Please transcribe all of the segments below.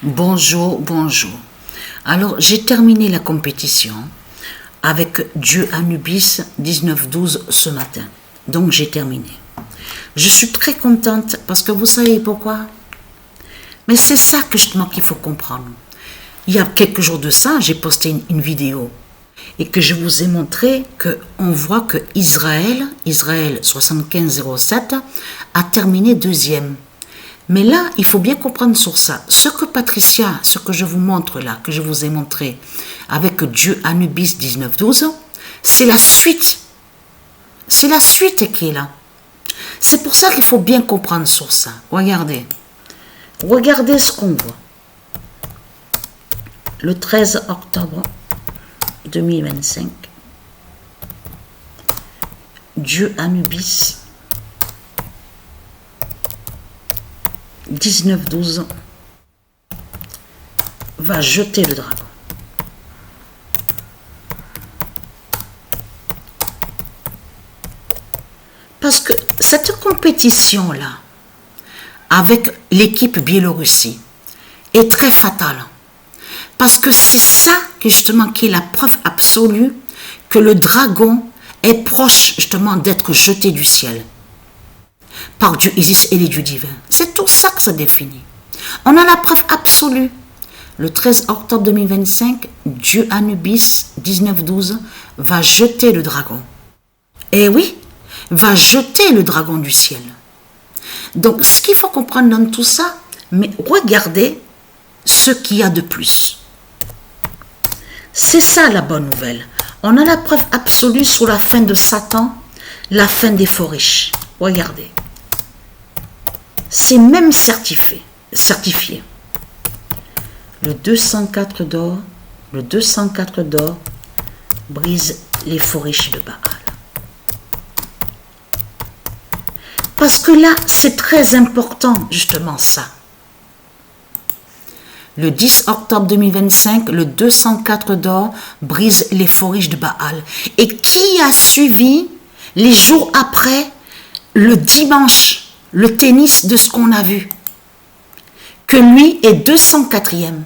Bonjour, bonjour. Alors, j'ai terminé la compétition avec Dieu Anubis 19-12 ce matin. Donc, j'ai terminé. Je suis très contente parce que vous savez pourquoi? Mais c'est ça que justement qu'il faut comprendre. Il y a quelques jours de ça, j'ai posté une vidéo et que je vous ai montré qu'on voit que Israël 75-07, a terminé deuxième. Mais là, il faut bien comprendre sur ça. Ce que Patricia, ce que je vous montre là, que je vous ai montré avec Dieu Anubis 19-12, c'est la suite. C'est la suite qui est là. C'est pour ça qu'il faut bien comprendre sur ça. Regardez. Regardez ce qu'on voit. Le 13 octobre 2025. Dieu Anubis 19-12 va jeter le dragon. Parce que cette compétition-là, avec l'équipe Biélorussie, est très fatale. Parce que c'est ça que justement qui est la preuve absolue que le dragon est proche justement d'être jeté du ciel par Dieu Isis et les dieux divins. C'est tout ça que ça définit. On a la preuve absolue. Le 13 octobre 2025, Dieu Anubis 19-12 va jeter le dragon. Et oui, va jeter le dragon du ciel. Donc, ce qu'il faut comprendre dans tout ça, mais regardez ce qu'il y a de plus. C'est ça la bonne nouvelle. On a la preuve absolue sur la fin de Satan, la fin des faux riches. Regardez. C'est même certifié. Le 204 d'or, brise les faux riches de Baal. Parce que là, c'est très important, justement, ça. Le 10 octobre 2025, le 204 d'or brise les faux riches de Baal. Et qui a suivi les jours après, le dimanche, le tennis de ce qu'on a vu? Que lui est 204e.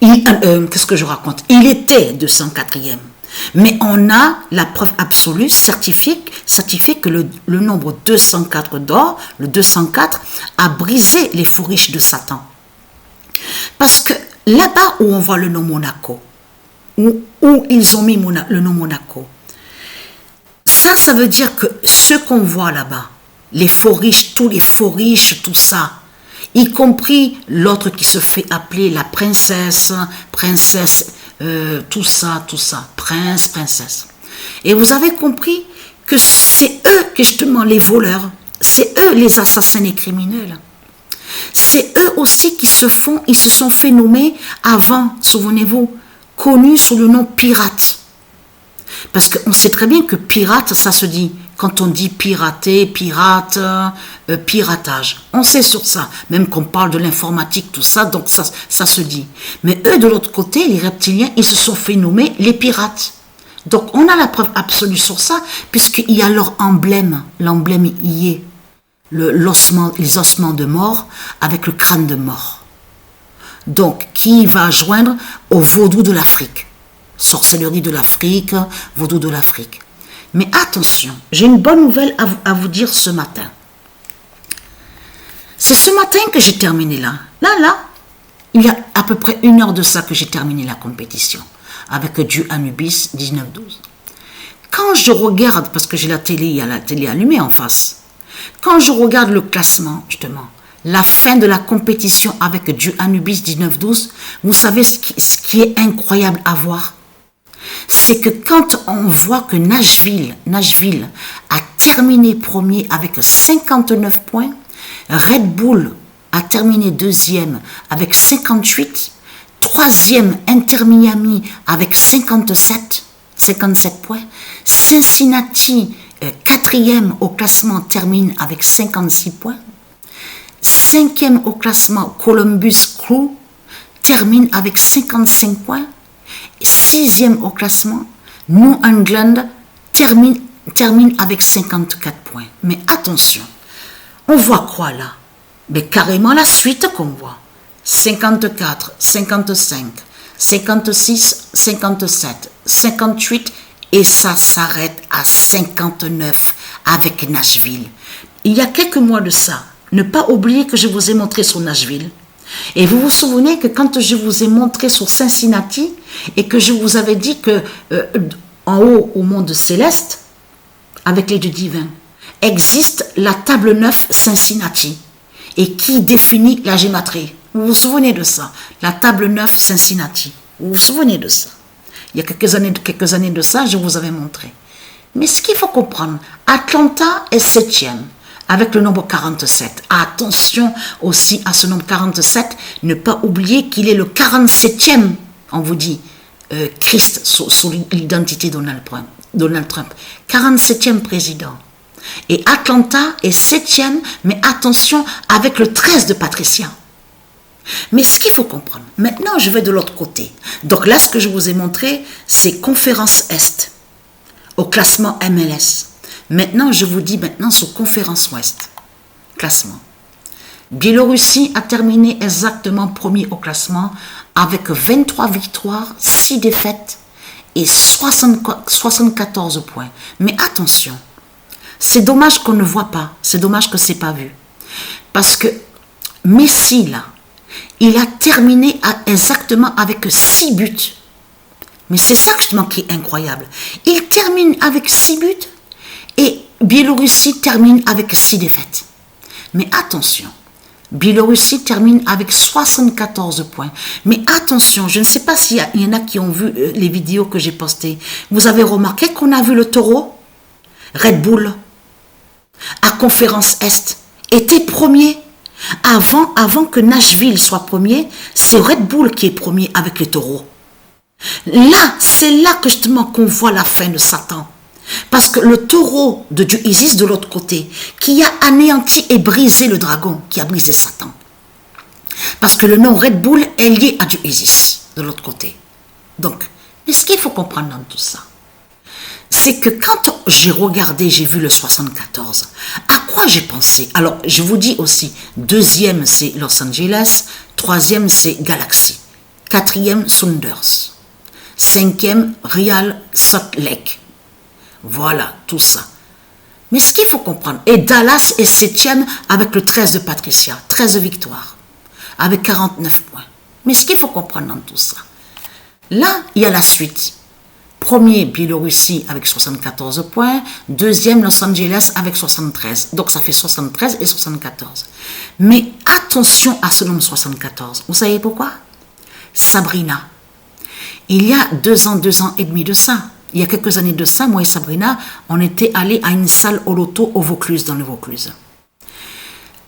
Qu'est-ce que je raconte? Il était 204e. Mais on a la preuve absolue, certifiée que le nombre 204 d'or, le 204, a brisé les faux riches de Satan. Parce que là-bas où on voit le nom Monaco, où ils ont mis le nom Monaco, ça veut dire que ce qu'on voit là-bas, les faux riches, tous les faux riches, tout ça, y compris l'autre qui se fait appeler la princesse, tout ça, princesse. Et vous avez compris que c'est eux qui justement les voleurs, c'est eux les assassins et criminels. C'est eux aussi ils se sont fait nommer avant, souvenez-vous, connus sous le nom pirate. Parce qu'on sait très bien que pirate, ça se dit, quand on dit pirater, pirate, piratage. On sait sur ça, même qu'on parle de l'informatique, tout ça, donc ça se dit. Mais eux, de l'autre côté, les reptiliens, ils se sont fait nommer les pirates. Donc on a la preuve absolue sur ça, puisqu'il y a leur emblème, l'emblème y est, les ossements de mort avec le crâne de mort. Donc, qui va joindre au vaudou de l'Afrique. Sorcellerie de l'Afrique, vaudou de l'Afrique. Mais attention, j'ai une bonne nouvelle à vous dire ce matin. C'est ce matin que j'ai terminé là. Là, il y a à peu près 1 heure de ça que j'ai terminé la compétition avec Dieu Anubis 19-12. Quand je regarde, parce que j'ai il y a la télé allumée en face, quand je regarde le classement, justement, la fin de la compétition avec Dieu Anubis 19-12, vous savez ce qui est incroyable à voir? C'est que quand on voit que Nashville a terminé premier avec 59 points, Red Bull a terminé deuxième avec 58, troisième Inter Miami avec 57 points, Cincinnati, quatrième au classement, termine avec 56 points, cinquième au classement, Columbus Crew termine avec 55 points, sixième au classement, New England termine avec 54 points. Mais attention, on voit quoi là? Mais carrément la suite qu'on voit. 54, 55, 56, 57, 58 et ça s'arrête à 59 avec Nashville. Il y a quelques mois de ça, ne pas oublier que je vous ai montré sur Nashville. Et vous vous souvenez que quand je vous ai montré sur Cincinnati et que je vous avais dit que en haut au monde céleste, avec les dieux divins, existe la table 9 Cincinnati et qui définit la gématrie. Vous vous souvenez de ça? La table 9 Cincinnati. Vous vous souvenez de ça? Il y a quelques années de ça, je vous avais montré. Mais ce qu'il faut comprendre, Atlanta est 7e avec le nombre 47. Attention aussi à ce nombre 47, ne pas oublier qu'il est le 47e, on vous dit, Christ sur l'identité Donald Trump. 47e président. Et Atlanta est 7e, mais attention avec le 13 de Patricia. Mais ce qu'il faut comprendre, maintenant je vais de l'autre côté. Donc là, ce que je vous ai montré, c'est Conférence Est, au classement MLS. Maintenant, je vous dis sur Conférence Ouest, classement. Biélorussie a terminé exactement premier au classement avec 23 victoires, 6 défaites et 74 points. Mais attention, c'est dommage qu'on ne voit pas, c'est dommage que ce n'est pas vu. Parce que Messi, là, il a terminé exactement avec 6 buts. Mais c'est ça justement qui est incroyable. Il termine avec 6 buts et Biélorussie termine avec 6 défaites. Mais attention, Biélorussie termine avec 74 points. Mais attention, je ne sais pas s'il y en a qui ont vu les vidéos que j'ai postées. Vous avez remarqué qu'on a vu le taureau Red Bull à Conférence Est était premier. Avant que Nashville soit premier, c'est Red Bull qui est premier avec les taureaux. Là, c'est là que justement qu'on voit la fin de Satan. Parce que le taureau de Dieu Isis de l'autre côté, qui a anéanti et brisé le dragon, qui a brisé Satan. Parce que le nom Red Bull est lié à Dieu Isis de l'autre côté. Donc, mais ce qu'il faut comprendre dans tout ça, c'est que quand j'ai regardé, j'ai vu le 74, à quoi j'ai pensé? Alors, je vous dis aussi, 2e, c'est Los Angeles, 3e, c'est Galaxy, 4e, Sounders, 5e, Real Salt Lake. Voilà, tout ça. Mais ce qu'il faut comprendre, et Dallas est 7e avec le 13 de Patricia, 13 victoires, avec 49 points. Mais ce qu'il faut comprendre dans tout ça, là, il y a la suite. Premier, Biélorussie avec 74 points. Deuxième, Los Angeles avec 73. Donc, ça fait 73 et 74. Mais attention à ce nombre 74. Vous savez pourquoi? Sabrina. Il y a 2 ans et demi de ça. Il y a quelques années de ça, moi et Sabrina, on était allés à une salle au loto au Vaucluse, dans le Vaucluse.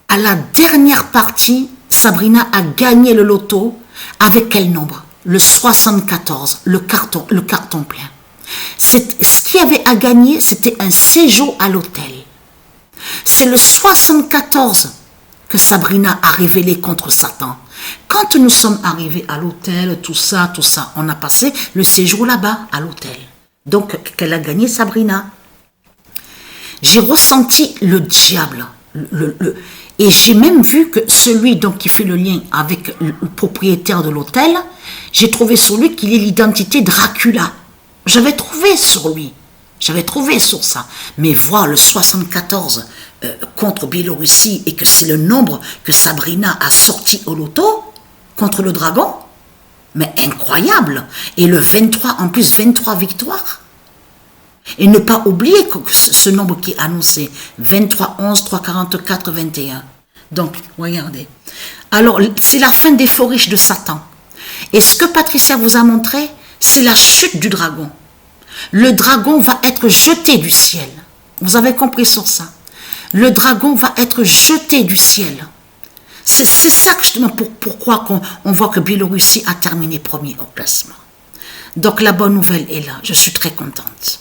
À la dernière partie, Sabrina a gagné le loto avec quel nombre? Le 74, le carton plein. Ce qu'il y avait à gagner, c'était un séjour à l'hôtel. C'est le 74 que Sabrina a révélé contre Satan. Quand nous sommes arrivés à l'hôtel, tout ça, on a passé le séjour là-bas, à l'hôtel. Donc, qu'elle a gagné Sabrina. J'ai ressenti le diable, et j'ai même vu que celui donc, qui fait le lien avec le propriétaire de l'hôtel, j'ai trouvé sur lui qu'il est l'identité Dracula. J'avais trouvé sur lui. J'avais trouvé sur ça. Mais voir le 74 contre Biélorussie et que c'est le nombre que Sabrina a sorti au loto contre le dragon, mais incroyable. Et le 23, en plus 23 victoires. Et ne pas oublier que ce nombre qui est annoncé, 23, 11, 3, 44, 21. Donc, regardez. Alors, c'est la fin des faux riches de Satan. Et ce que Patricia vous a montré, c'est la chute du dragon. Le dragon va être jeté du ciel. Vous avez compris sur ça? Le dragon va être jeté du ciel. C'est ça justement pourquoi on voit que Biélorussie a terminé premier au classement. Donc, la bonne nouvelle est là. Je suis très contente.